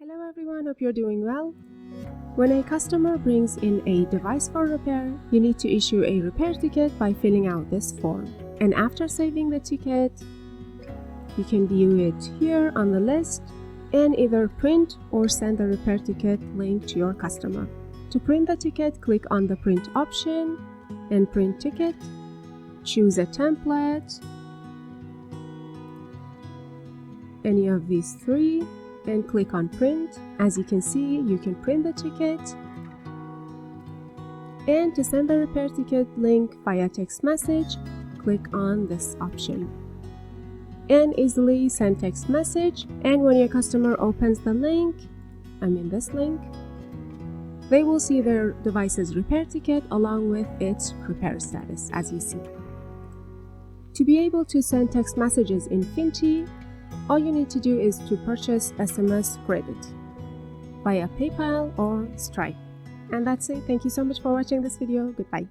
Hello everyone, hope you're doing well. When a customer brings in a device for repair, you need to issue a repair ticket by filling out this form. And after saving the ticket, you can view it here on the list and either print or send the repair ticket link to your customer. To print the ticket, click on the print option and print ticket. Choose a template, any of these three, and click on print. As you can see, you can print the ticket, and to send the repair ticket link via text message, click on this option and easily send text message. And when your customer opens the link, this link, they will see their device's repair ticket along with its repair status, as you see. To be able to send text messages in Finty, all you need to do is to purchase SMS credit via PayPal or Stripe. And that's it. Thank you so much for watching this video. Goodbye.